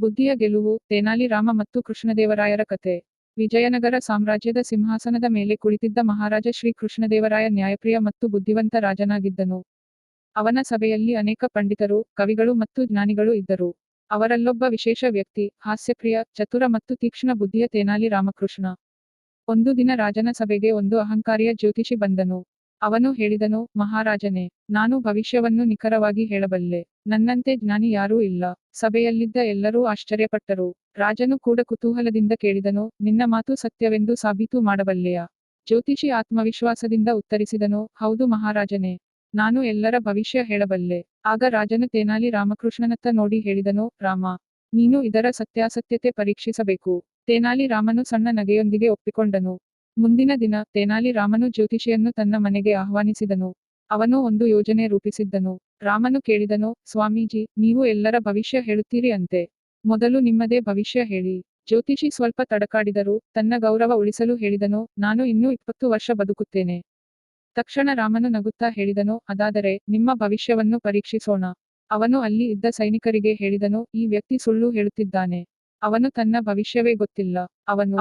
ಬುದ್ಧಿಯ ಗೆಲುವು, ತೆನಾಲಿ ರಾಮ ಮತ್ತು ಕೃಷ್ಣದೇವರಾಯರ ಕತೆ. ವಿಜಯನಗರ ಸಾಮ್ರಾಜ್ಯದ ಸಿಂಹಾಸನದ ಮೇಲೆ ಕುಳಿತಿದ್ದ ಮಹಾರಾಜ ಶ್ರೀ ಕೃಷ್ಣದೇವರಾಯ ನ್ಯಾಯಪ್ರಿಯ ಮತ್ತು ಬುದ್ಧಿವಂತ ರಾಜನಾಗಿದ್ದನು. ಅವನ ಸಭೆಯಲ್ಲಿ ಅನೇಕ ಪಂಡಿತರು, ಕವಿಗಳು ಮತ್ತು ಜ್ಞಾನಿಗಳು ಇದ್ದರು. ಅವರಲ್ಲೊಬ್ಬ ವಿಶೇಷ ವ್ಯಕ್ತಿ, ಹಾಸ್ಯಪ್ರಿಯ, ಚತುರ ಮತ್ತು ತೀಕ್ಷ್ಣ ಬುದ್ಧಿಯ ತೆನಾಲಿ ರಾಮಕೃಷ್ಣ. ಒಂದು ದಿನ ರಾಜನ ಸಭೆಗೆ ಒಂದು ಅಹಂಕಾರಿಯ ಜ್ಯೋತಿಷಿ ಬಂದನು. ಅವನು ಹೇಳಿದನು, ಮಹಾರಾಜನೇ, ನಾನು ಭವಿಷ್ಯವನ್ನು ನಿಖರವಾಗಿ ಹೇಳಬಲ್ಲೆ. ನನ್ನಂತೆ ಜ್ಞಾನಿ ಯಾರೂ ಇಲ್ಲ. ಸಭೆಯಲ್ಲಿದ್ದ ಎಲ್ಲರೂ ಆಶ್ಚರ್ಯಪಟ್ಟರು. ರಾಜನು ಕೂಡ ಕುತೂಹಲದಿಂದ ಕೇಳಿದನು, ನಿನ್ನ ಮಾತು ಸತ್ಯವೆಂದು ಸಾಬೀತು ಮಾಡಬಲ್ಲೆಯಾ? ಜ್ಯೋತಿಷಿ ಆತ್ಮವಿಶ್ವಾಸದಿಂದ ಉತ್ತರಿಸಿದನು, ಹೌದು ಮಹಾರಾಜನೇ, ನಾನು ಎಲ್ಲರ ಭವಿಷ್ಯ ಹೇಳಬಲ್ಲೆ. ಆಗ ರಾಜನು ತೆನಾಲಿ ರಾಮಕೃಷ್ಣನತ್ತ ನೋಡಿ ಹೇಳಿದನು, ರಾಮ, ನೀನು ಇದರ ಸತ್ಯಾಸತ್ಯತೆ ಪರೀಕ್ಷಿಸಬೇಕು. ತೆನಾಲಿ ರಾಮನು ಸಣ್ಣ ನಗೆಯೊಂದಿಗೆ ಒಪ್ಪಿಕೊಂಡನು. ಮುಂದಿನ ದಿನ, ತೆನಾಲಿ ರಾಮನು ಜ್ಯೋತಿಷಿಯನ್ನು ತನ್ನ ಮನೆಗೆ ಆಹ್ವಾನಿಸಿದನು. ಅವನು ಒಂದು ಯೋಜನೆ ರೂಪಿಸಿದ್ದನು. ರಾಮನು ಕೇಳಿದನು, ಸ್ವಾಮೀಜಿ, ನೀವು ಎಲ್ಲರ ಭವಿಷ್ಯ ಹೇಳುತ್ತೀರಿ ಅಂತೆ. ಮೊದಲು ನಿಮ್ಮದೇ ಭವಿಷ್ಯ ಹೇಳಿ. ಜ್ಯೋತಿಷಿ ಸ್ವಲ್ಪ ತಡಕಾಡಿದರೂ, ತನ್ನ ಗೌರವ ಉಳಿಸಲು ಹೇಳಿದನು, ನಾನು ಇನ್ನೂ 20 ವರ್ಷ ಬದುಕುತ್ತೇನೆ. ತಕ್ಷಣ ರಾಮನು ನಗುತ್ತಾ ಹೇಳಿದನು, ಅದಾದರೆ, ನಿಮ್ಮ ಭವಿಷ್ಯವನ್ನು ಪರೀಕ್ಷಿಸೋಣ. ಅವನು ಅಲ್ಲಿ ಇದ್ದ ಸೈನಿಕರಿಗೆ ಹೇಳಿದನು, ಈ ವ್ಯಕ್ತಿ ಸುಳ್ಳು ಹೇಳುತ್ತಿದ್ದಾನೆ. ಅವನು ತನ್ನ ಭವಿಷ್ಯವೇ ಗೊತ್ತಿಲ್ಲ.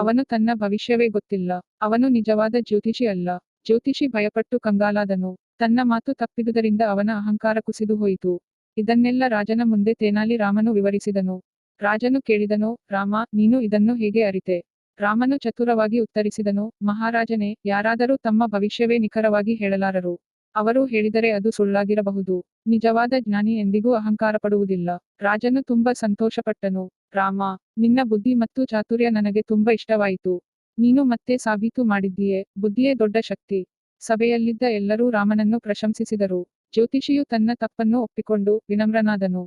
ಅವನು ತನ್ನ ಭವಿಷ್ಯವೇ ಗೊತ್ತಿಲ್ಲ. ಅವನು ನಿಜವಾದ ಜ್ಯೋತಿಷಿ ಅಲ್ಲ. ಜ್ಯೋತಿಷಿ ಭಯಪಟ್ಟು ಕಂಗಾಲಾದನು. ತನ್ನ ಮಾತು ತಪ್ಪಿದುದರಿಂದ ಅವನ ಅಹಂಕಾರ ಕುಸಿದು ಹೋಯಿತು. ಇದನ್ನೆಲ್ಲ ರಾಜನ ಮುಂದೆ ತೆನಾಲಿ ರಾಮನು ವಿವರಿಸಿದನು. ರಾಜನು ಕೇಳಿದನು, ರಾಮ, ನೀನು ಇದನ್ನು ಹೇಗೆ ಅರಿತೆ? ರಾಮನು ಚತುರವಾಗಿ ಉತ್ತರಿಸಿದನು, ಮಹಾರಾಜನೇ, ಯಾರಾದರೂ ತಮ್ಮ ಭವಿಷ್ಯವೇ ನಿಖರವಾಗಿ ಹೇಳಲಾರರು. ಅವರು ಹೇಳಿದರೆ ಅದು ಸುಳ್ಳಾಗಿರಬಹುದು. ನಿಜವಾದ ಜ್ಞಾನಿ ಎಂದಿಗೂ ಅಹಂಕಾರ ಪಡುವುದಿಲ್ಲ. ರಾಜನು ತುಂಬ ಸಂತೋಷಪಟ್ಟನು. ರಾಮ, ನಿನ್ನ ಬುದ್ಧಿ ಮತ್ತು ಚಾತುರ್ಯ ನನಗೆ ತುಂಬ ಇಷ್ಟವಾಯಿತು. ನೀನು ಮತ್ತೆ ಸಾಬೀತು ಮಾಡಿದ್ದೀಯೆ, ಬುದ್ಧಿಯೇ ದೊಡ್ಡ ಶಕ್ತಿ. ಸಭೆಯಲ್ಲಿದ್ದ ಎಲ್ಲರೂ ರಾಮನನ್ನು ಪ್ರಶಂಸಿಸಿದರು. ಜ್ಯೋತಿಷಿಯು ತನ್ನ ತಪ್ಪನ್ನು ಒಪ್ಪಿಕೊಂಡು ವಿನಮ್ರನಾದನು.